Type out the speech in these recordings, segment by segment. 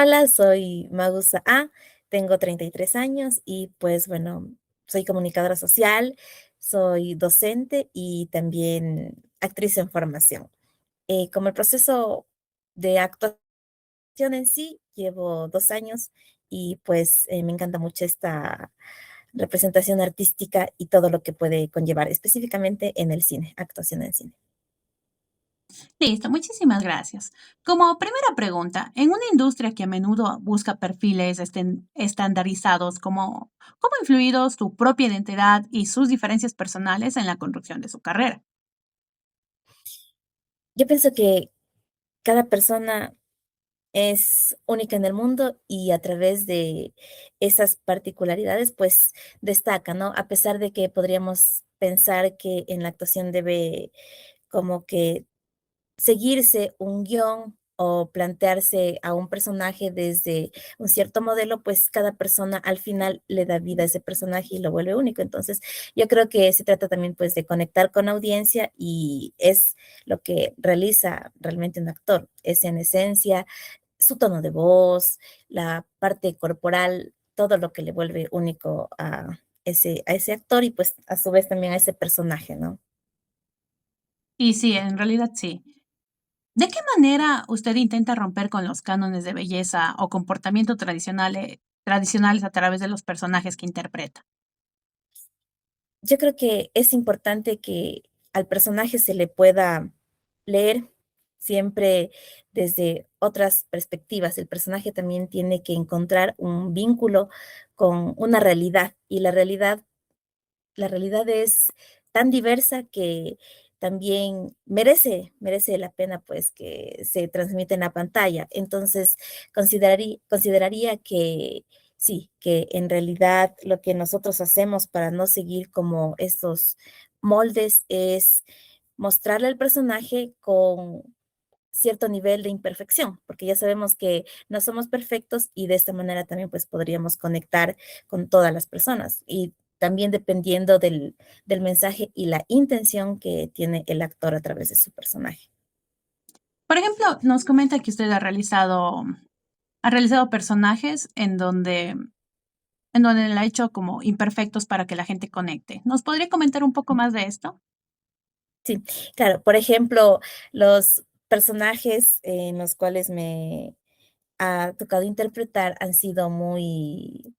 Hola, soy Magusa A, tengo 33 años y pues bueno, soy comunicadora social, soy docente y también actriz en formación. Como el proceso de actuación en sí, llevo 2 años y pues me encanta mucho esta representación artística y todo lo que puede conllevar, específicamente en el cine, actuación en cine. Listo, muchísimas gracias. Como primera pregunta, en una industria que a menudo busca perfiles estandarizados, ¿cómo ha influido su propia identidad y sus diferencias personales en la construcción de su carrera? Yo pienso que cada persona es única en el mundo y a través de esas particularidades, pues destaca, ¿no? A pesar de que podríamos pensar que en la actuación debe como que seguirse un guión o plantearse a un personaje desde un cierto modelo, pues cada persona al final le da vida a ese personaje y lo vuelve único. Entonces, yo creo que se trata también pues de conectar con la audiencia y es lo que realiza realmente un actor, es en esencia su tono de voz, la parte corporal, todo lo que le vuelve único a ese actor y pues a su vez también a ese personaje, ¿no? Y sí, en realidad sí. ¿De qué manera usted intenta romper con los cánones de belleza o comportamiento tradicionales a través de los personajes que interpreta? Yo creo que es importante que al personaje se le pueda leer siempre desde otras perspectivas. El personaje también tiene que encontrar un vínculo con una realidad y la realidad es tan diversa que también merece la pena, pues, que se transmite en la pantalla. Entonces, consideraría que sí, que en realidad lo que nosotros hacemos para no seguir como estos moldes es mostrarle al personaje con cierto nivel de imperfección, porque ya sabemos que no somos perfectos y de esta manera también pues podríamos conectar con todas las personas y también dependiendo del mensaje y la intención que tiene el actor a través de su personaje. Por ejemplo, nos comenta que usted ha realizado personajes en donde la ha hecho como imperfectos para que la gente conecte. ¿Nos podría comentar un poco más de esto? Sí, claro, por ejemplo, los personajes en los cuales me ha tocado interpretar han sido muy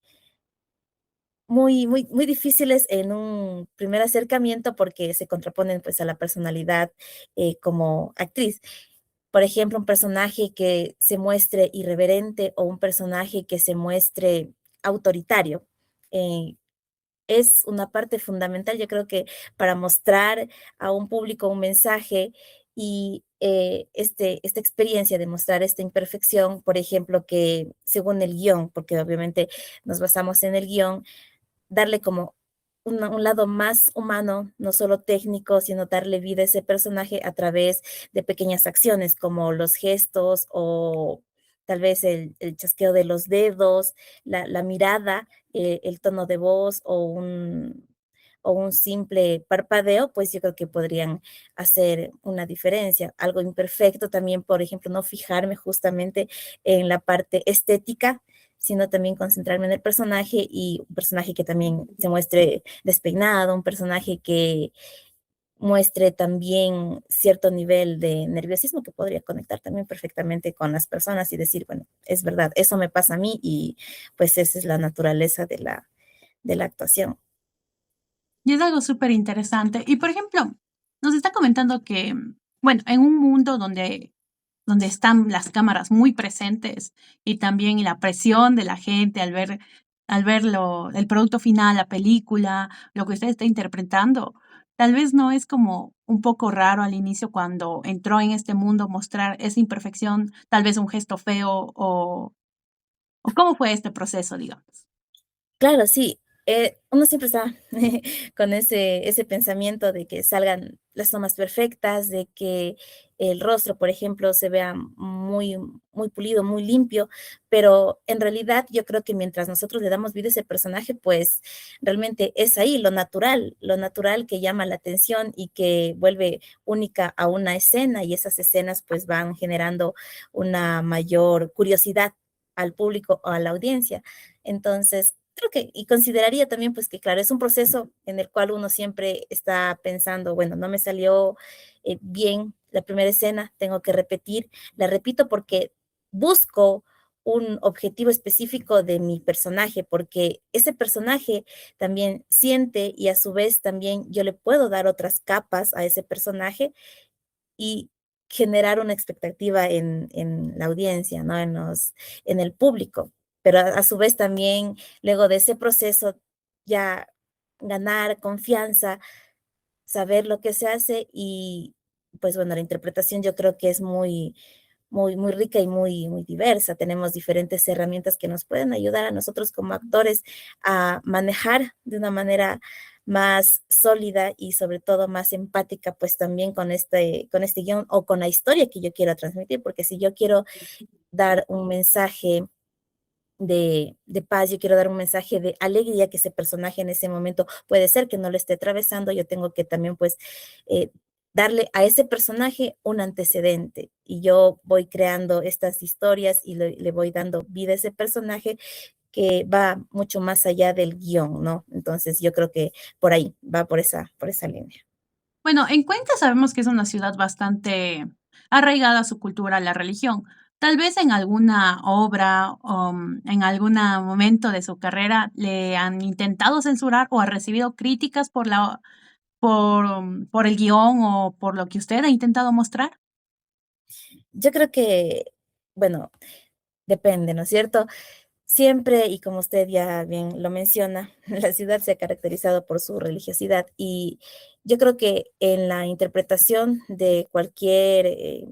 difíciles en un primer acercamiento porque se contraponen, pues, a la personalidad, como actriz. Por ejemplo, un personaje que se muestre irreverente o un personaje que se muestre autoritario, eh, es una parte fundamental, yo creo que para mostrar a un público un mensaje y, esta experiencia de mostrar esta imperfección, por ejemplo, que según el guión, porque obviamente nos basamos en el guión, darle como un lado más humano, no solo técnico, sino darle vida a ese personaje a través de pequeñas acciones, como los gestos o tal vez el chasqueo de los dedos, la mirada, el tono de voz o un simple parpadeo, pues yo creo que podrían hacer una diferencia. Algo imperfecto también, por ejemplo, no fijarme justamente en la parte estética, sino también concentrarme en el personaje y un personaje que también se muestre despeinado, un personaje que muestre también cierto nivel de nerviosismo que podría conectar también perfectamente con las personas y decir, bueno, es verdad, eso me pasa a mí y pues esa es la naturaleza de la actuación. Y es algo súper interesante. Y, por ejemplo, nos está comentando que, bueno, en un mundo donde están las cámaras muy presentes y también la presión de la gente al ver el producto final, la película, lo que usted está interpretando, tal vez no es como un poco raro al inicio cuando entró en este mundo mostrar esa imperfección, tal vez un gesto feo o ¿cómo fue este proceso, digamos? Claro, sí, uno siempre está con ese pensamiento de que salgan las tomas perfectas, de que el rostro, por ejemplo, se vea muy pulido, muy limpio, pero en realidad yo creo que mientras nosotros le damos vida a ese personaje, pues realmente es ahí lo natural que llama la atención y que vuelve única a una escena y esas escenas pues van generando una mayor curiosidad al público o a la audiencia. Entonces, creo que, y consideraría también, pues que claro, es un proceso en el cual uno siempre está pensando, bueno, no me salió bien la primera escena, tengo que repetir, la repito porque busco un objetivo específico de mi personaje, porque ese personaje también siente y a su vez también yo le puedo dar otras capas a ese personaje y generar una expectativa en la audiencia, ¿no? En el público. Pero a su vez también, luego de ese proceso, ya ganar confianza, saber lo que se hace y, pues bueno, la interpretación yo creo que es muy rica y muy diversa. Tenemos diferentes herramientas que nos pueden ayudar a nosotros como actores a manejar de una manera más sólida y sobre todo más empática, pues también con este guión o con la historia que yo quiero transmitir, porque si yo quiero dar un mensaje de paz, yo quiero dar un mensaje de alegría que ese personaje en ese momento puede ser que no lo esté atravesando, yo tengo que también pues eh, darle a ese personaje un antecedente y yo voy creando estas historias y le voy dando vida a ese personaje que va mucho más allá del guión, ¿no? Entonces yo creo que por ahí, va por esa línea. Bueno, en Cuenca sabemos que es una ciudad bastante arraigada a su cultura, a la religión. Tal vez en alguna obra o en algún momento de su carrera le han intentado censurar o ha recibido críticas por el guión o por lo que usted ha intentado mostrar. Yo creo que, bueno, depende, ¿no es cierto? Siempre, y como usted ya bien lo menciona, la ciudad se ha caracterizado por su religiosidad y yo creo que en la interpretación de cualquier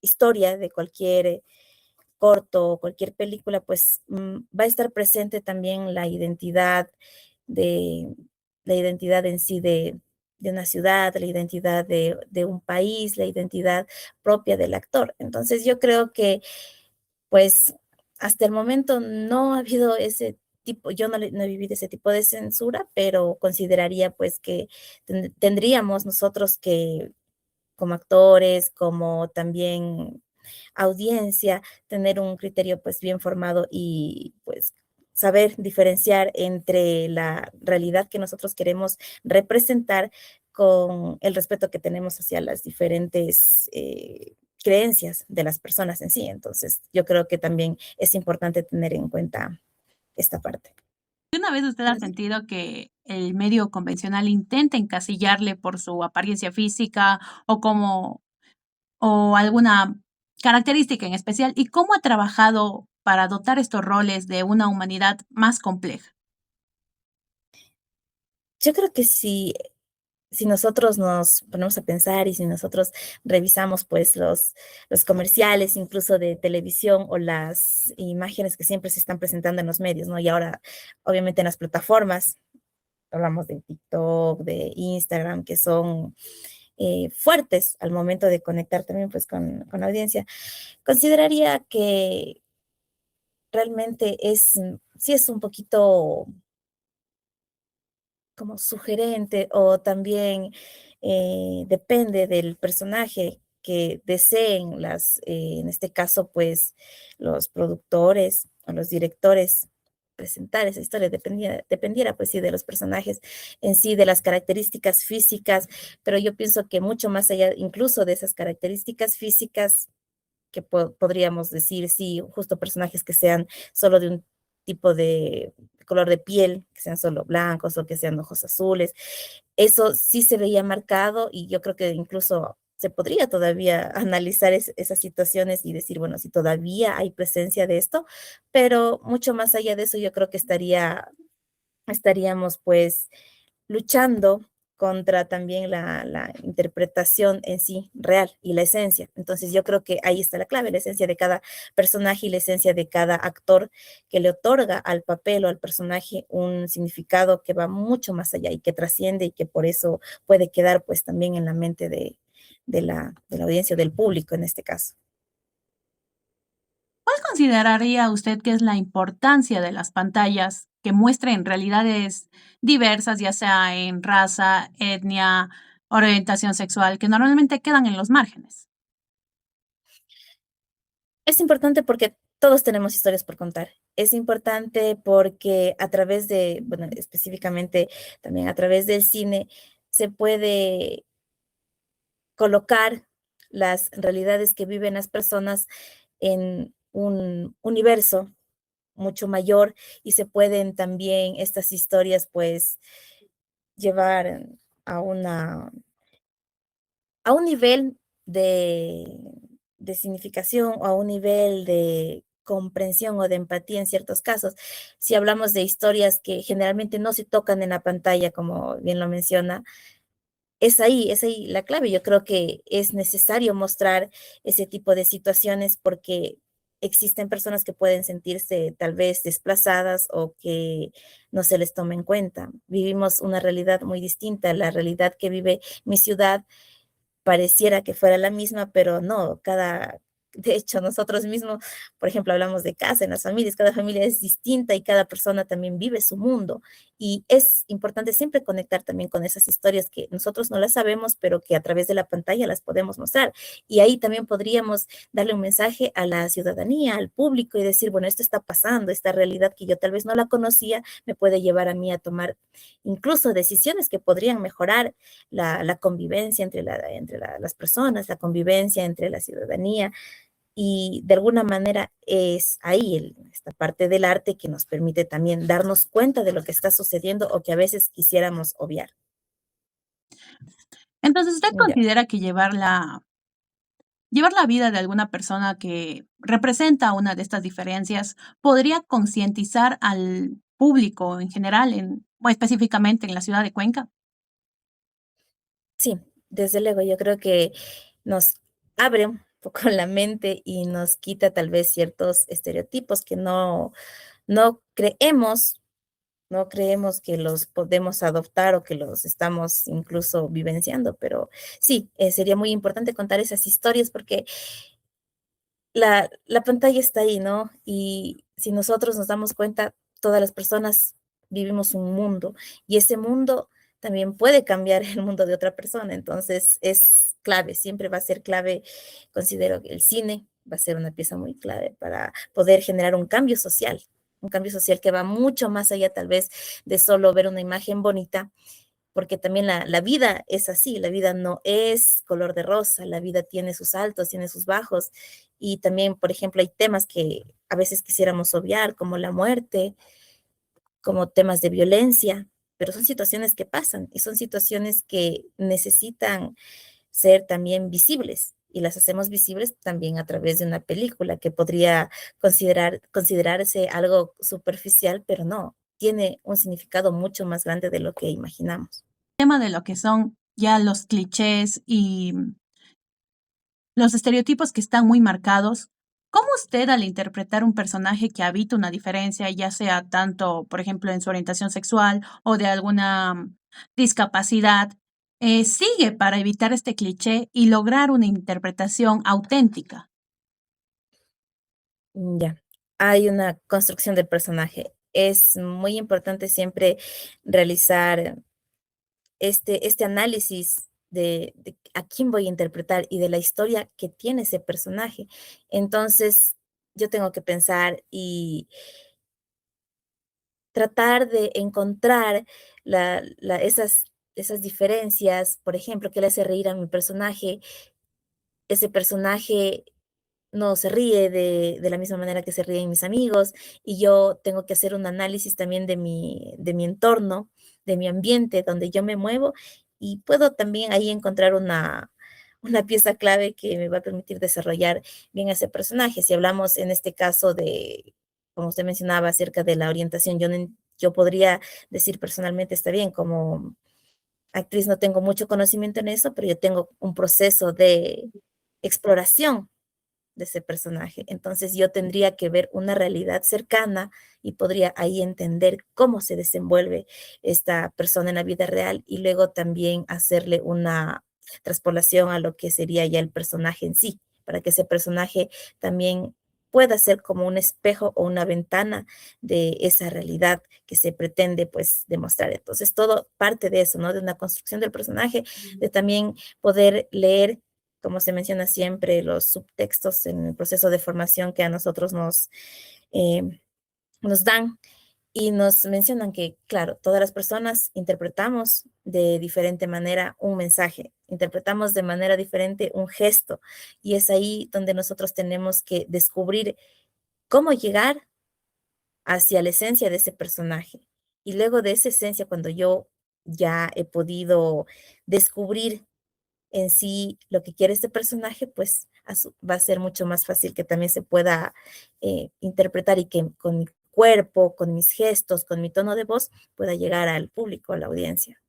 historia, de cualquier corto, cualquier película, pues va a estar presente también de la identidad en sí de una ciudad, la identidad de un país, la identidad propia del actor. Entonces yo creo que pues, hasta el momento no ha habido ese tipo, yo no he vivido ese tipo de censura, pero consideraría, pues, que tendríamos nosotros que, como actores, como también audiencia, tener un criterio, pues, bien formado y, pues, saber diferenciar entre la realidad que nosotros queremos representar con el respeto que tenemos hacia las diferentes, creencias de las personas en sí. Entonces, yo creo que también es importante tener en cuenta esta parte. ¿Alguna vez usted ha sentido que el medio convencional intenta encasillarle por su apariencia física o como o alguna característica en especial? ¿Y cómo ha trabajado para dotar estos roles de una humanidad más compleja? Yo creo que si nosotros nos ponemos a pensar y si nosotros revisamos pues los comerciales incluso de televisión o las imágenes que siempre se están presentando en los medios, ¿no? Y ahora, obviamente, en las plataformas, hablamos de TikTok, de Instagram, que son fuertes al momento de conectar también pues con la audiencia. Consideraría que realmente sí es un poquito como sugerente o también depende del personaje que deseen en este caso, pues los productores o los directores presentar esa historia, dependiera pues sí de los personajes en sí, de las características físicas, pero yo pienso que mucho más allá incluso de esas características físicas que podríamos decir, sí, justo personajes que sean solo de un tipo de color de piel, que sean solo blancos o que sean ojos azules. Eso sí se veía marcado y yo creo que incluso se podría todavía analizar esas situaciones y decir, bueno, si todavía hay presencia de esto, pero mucho más allá de eso, yo creo que estaríamos pues luchando contra también la interpretación en sí real y la esencia. Entonces yo creo que ahí está la clave, la esencia de cada personaje y la esencia de cada actor que le otorga al papel o al personaje un significado que va mucho más allá y que trasciende y que por eso puede quedar pues también en la mente de la audiencia, del público en este caso. ¿Cuál consideraría usted que es la importancia de las pantallas que muestren realidades diversas, ya sea en raza, etnia, orientación sexual, que normalmente quedan en los márgenes? Es importante porque Todos tenemos historias por contar. Es importante porque a través de, bueno, específicamente también a través del cine, se puede colocar las realidades que viven las personas en un universo mucho mayor y se pueden también estas historias, pues, llevar a un nivel de significación o a un nivel de comprensión o de empatía en ciertos casos. Si hablamos de historias que generalmente no se tocan en la pantalla, como bien lo menciona, es ahí la clave. Yo creo que es necesario mostrar ese tipo de situaciones porque existen personas que pueden sentirse tal vez desplazadas o que no se les tome en cuenta. Vivimos una realidad muy distinta, la realidad que vive mi ciudad pareciera que fuera la misma, pero no, de hecho, nosotros mismos, por ejemplo, hablamos de casa en las familias, cada familia es distinta y cada persona también vive su mundo. Y es importante siempre conectar también con esas historias que nosotros no las sabemos, pero que a través de la pantalla las podemos mostrar. Y ahí también podríamos darle un mensaje a la ciudadanía, al público y decir, bueno, esto está pasando, esta realidad que yo tal vez no la conocía, me puede llevar a mí a tomar incluso decisiones que podrían mejorar la convivencia las personas, la convivencia entre la ciudadanía, y de alguna manera es ahí esta parte del arte que nos permite también darnos cuenta de lo que está sucediendo o que a veces quisiéramos obviar. Entonces, ¿usted Ya, considera que llevar la vida de alguna persona que representa una de estas diferencias podría concientizar al público en general, o específicamente en la ciudad de Cuenca? sí, desde luego, yo creo que nos abre un poco la mente y nos quita tal vez ciertos estereotipos que no creemos no creemos que los podemos adoptar o que los estamos incluso vivenciando, pero sí, sería muy importante contar esas historias porque la pantalla está ahí, ¿no? Y si nosotros nos damos cuenta, todas las personas vivimos un mundo y ese mundo también puede cambiar el mundo de otra persona. Entonces es clave, siempre va a ser clave. Considero que el cine va a ser una pieza muy clave para poder generar un cambio social que va mucho más allá tal vez de solo ver una imagen bonita, porque también la vida es así, la vida no es color de rosa, la vida tiene sus altos, tiene sus bajos, y también, por ejemplo, hay temas que a veces quisiéramos obviar, como la muerte, como temas de violencia, pero son situaciones que pasan y son situaciones que necesitan ser también visibles y las hacemos visibles también a través de una película que podría considerarse algo superficial, pero no, tiene un significado mucho más grande de lo que imaginamos. Tema de lo que son ya los clichés y los estereotipos que están muy marcados. ¿Cómo usted al interpretar un personaje que habita una diferencia, ya sea tanto, por ejemplo, en su orientación sexual o de alguna discapacidad, sigue para evitar este cliché y lograr una interpretación auténtica? Ya, hay una construcción del personaje. Es muy importante siempre realizar este análisis de a quién voy a interpretar y de la historia que tiene ese personaje. Entonces, yo tengo que pensar y tratar de encontrar esas diferencias, por ejemplo, que le hace reír a mi personaje. Ese personaje no se ríe de la misma manera que se ríen mis amigos, y yo tengo que hacer un análisis también de mi entorno, de mi ambiente donde yo me muevo, y puedo también ahí encontrar una pieza clave que me va a permitir desarrollar bien a ese personaje. Si hablamos en este caso de, como usted mencionaba, acerca de la orientación, yo podría decir personalmente, está bien, como actriz no tengo mucho conocimiento en eso, pero yo tengo un proceso de exploración de ese personaje. Entonces yo tendría que ver una realidad cercana y podría ahí entender cómo se desenvuelve esta persona en la vida real y luego también hacerle una traspolación a lo que sería ya el personaje en sí, para que ese personaje también pueda ser como un espejo o una ventana de esa realidad que se pretende pues demostrar. Entonces todo parte de eso, ¿no? De una construcción del personaje, de también poder leer como se menciona siempre, los subtextos en el proceso de formación que a nosotros eh, nos dan y nos mencionan que, claro, todas las personas interpretamos de diferente manera un mensaje, interpretamos de manera diferente un gesto, y es ahí donde nosotros tenemos que descubrir cómo llegar hacia la esencia de ese personaje. Y luego de esa esencia, cuando yo ya he podido descubrir en sí lo que quiere este personaje, pues va a ser mucho más fácil que también se pueda interpretar y que con mi cuerpo, con mis gestos, con mi tono de voz, pueda llegar al público, a la audiencia.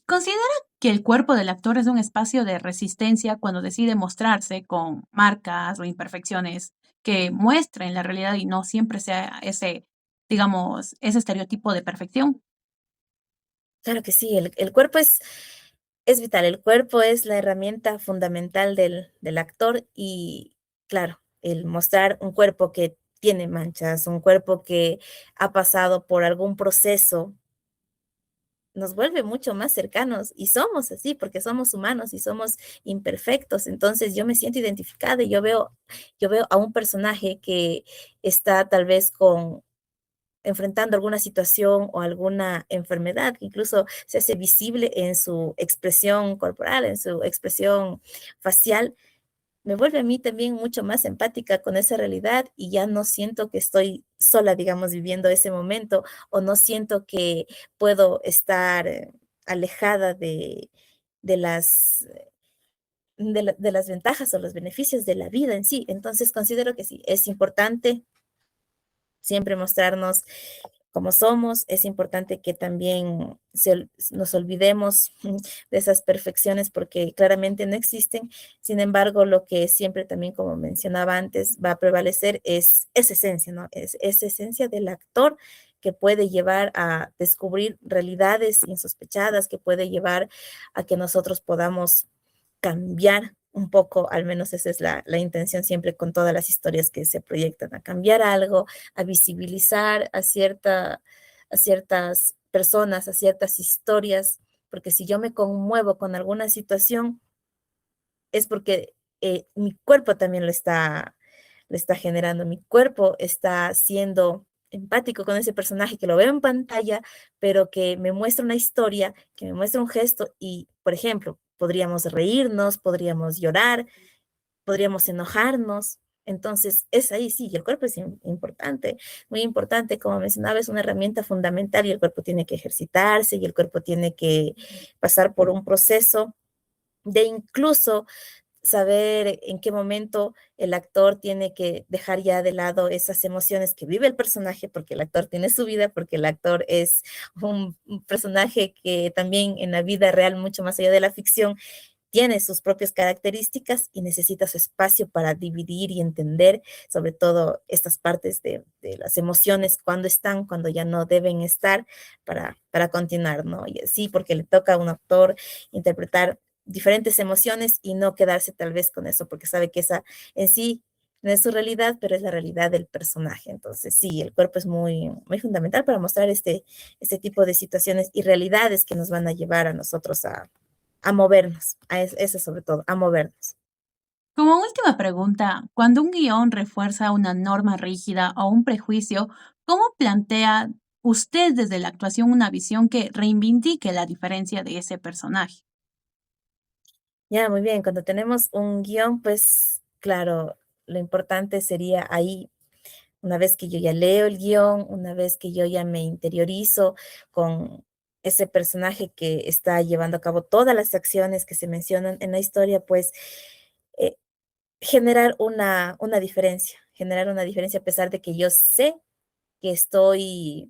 ¿Considera que el cuerpo del actor es un espacio de resistencia cuando decide mostrarse con marcas o imperfecciones que muestren la realidad y no siempre sea ese, digamos, ese estereotipo de perfección? Claro que sí, el cuerpo es vital, el cuerpo es la herramienta fundamental del actor y claro, el mostrar un cuerpo que tiene manchas, un cuerpo que ha pasado por algún proceso, nos vuelve mucho más cercanos y somos así porque somos humanos y somos imperfectos. Entonces yo me siento identificada y yo veo a un personaje que está tal vez enfrentando alguna situación o alguna enfermedad que incluso se hace visible en su expresión corporal, en su expresión facial, me vuelve a mí también mucho más empática con esa realidad y ya no siento que estoy sola, digamos, viviendo ese momento o no siento que puedo estar alejada de las ventajas o los beneficios de la vida en sí. Entonces considero que sí, es importante siempre mostrarnos como somos, es importante que también nos olvidemos de esas perfecciones porque claramente no existen. Sin embargo, lo que siempre también, como mencionaba antes, va a prevalecer es esa esencia, ¿no? Es esa esencia del actor que puede llevar a descubrir realidades insospechadas, que puede llevar a que nosotros podamos cambiar un poco, al menos esa es la intención siempre con todas las historias que se proyectan, a cambiar algo, a visibilizar a ciertas personas, a ciertas historias, porque si yo me conmuevo con alguna situación, es porque mi cuerpo también lo está generando, mi cuerpo está siendo empático con ese personaje que lo veo en pantalla, pero que me muestra una historia, que me muestra un gesto y, por ejemplo, podríamos reírnos, podríamos llorar, podríamos enojarnos. Entonces, es ahí, sí, y el cuerpo es importante, muy importante, como mencionaba, es una herramienta fundamental y el cuerpo tiene que ejercitarse y el cuerpo tiene que pasar por un proceso de incluso saber en qué momento el actor tiene que dejar ya de lado esas emociones que vive el personaje, porque el actor tiene su vida, porque el actor es un personaje que también en la vida real, mucho más allá de la ficción, tiene sus propias características y necesita su espacio para dividir y entender sobre todo estas partes de las emociones, cuando están, cuando ya no deben estar, para continuar, ¿no? Y así, porque le toca a un actor interpretar diferentes emociones y no quedarse tal vez con eso, porque sabe que esa en sí no es su realidad, pero es la realidad del personaje. Entonces, sí, el cuerpo es muy, muy fundamental para mostrar este tipo de situaciones y realidades que nos van a llevar a nosotros a movernos, eso sobre todo, a movernos. Como última pregunta, cuando un guión refuerza una norma rígida o un prejuicio, ¿cómo plantea usted desde la actuación una visión que reivindique la diferencia de ese personaje? Ya, muy bien, cuando tenemos un guión, pues claro, lo importante sería ahí, una vez que yo ya leo el guión, una vez que yo ya me interiorizo con ese personaje que está llevando a cabo todas las acciones que se mencionan en la historia, pues eh, generar una diferencia a pesar de que yo sé que estoy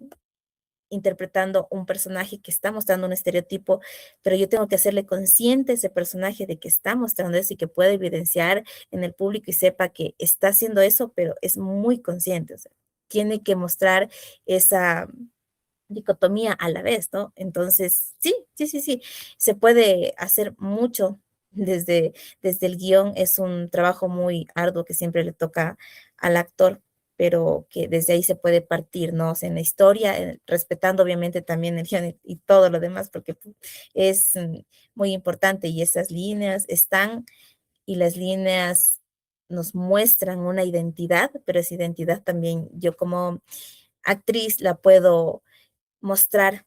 interpretando un personaje que está mostrando un estereotipo, pero yo tengo que hacerle consciente a ese personaje de que está mostrando eso y que puede evidenciar en el público y sepa que está haciendo eso, pero es muy consciente, o sea, tiene que mostrar esa dicotomía a la vez, ¿no? Entonces, sí, sí, sí, sí, se puede hacer mucho desde el guión, es un trabajo muy arduo que siempre le toca al actor, pero que desde ahí se puede partir, ¿no? O sea, en la historia, respetando obviamente también el guión y todo lo demás, porque es muy importante y esas líneas están y las líneas nos muestran una identidad, pero esa identidad también yo como actriz la puedo mostrar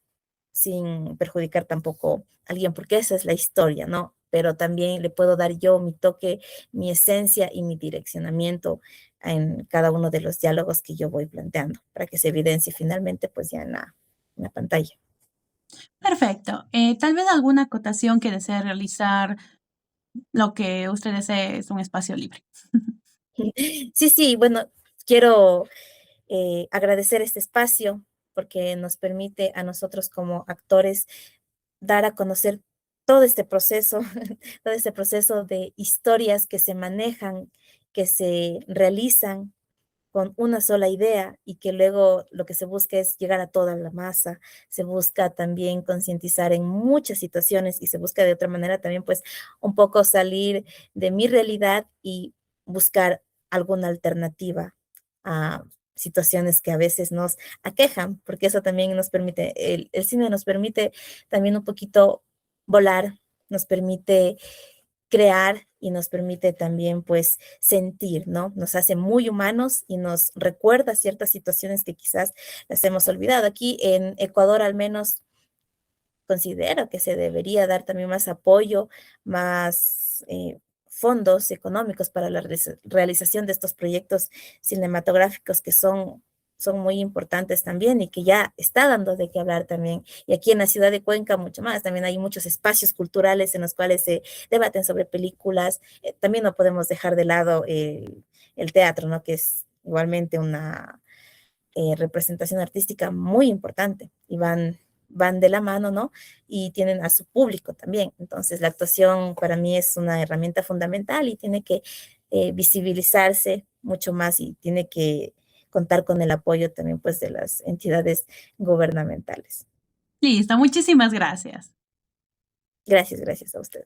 sin perjudicar tampoco a alguien, porque esa es la historia, ¿no? Pero también le puedo dar yo mi toque, mi esencia y mi direccionamiento en cada uno de los diálogos que yo voy planteando, para que se evidencie finalmente pues ya en la pantalla. Perfecto. Tal vez alguna acotación que desee realizar, lo que usted desee es un espacio libre. Sí, sí, bueno, quiero agradecer este espacio porque nos permite a nosotros como actores dar a conocer todo este proceso, todo este proceso de historias que se manejan, que se realizan con una sola idea y que luego lo que se busca es llegar a toda la masa, se busca también concientizar en muchas situaciones y se busca de otra manera también pues un poco salir de mi realidad y buscar alguna alternativa a situaciones que a veces nos aquejan, porque eso también nos permite, el cine nos permite también un poquito volar, nos permite crear y nos permite también pues sentir, ¿no? Nos hace muy humanos y nos recuerda ciertas situaciones que quizás las hemos olvidado. Aquí en Ecuador al menos considero que se debería dar también más apoyo, más fondos económicos para la realización de estos proyectos cinematográficos que son muy importantes también y que ya está dando de qué hablar también. Y aquí en la ciudad de Cuenca mucho más, también hay muchos espacios culturales en los cuales se debaten sobre películas. También no podemos dejar de lado el teatro, ¿no? Que es igualmente una representación artística muy importante y van de la mano, ¿no? Y tienen a su público también. Entonces, la actuación para mí es una herramienta fundamental y tiene que visibilizarse mucho más y tiene que contar con el apoyo también, pues, de las entidades gubernamentales. Listo, muchísimas gracias. Gracias, gracias a usted.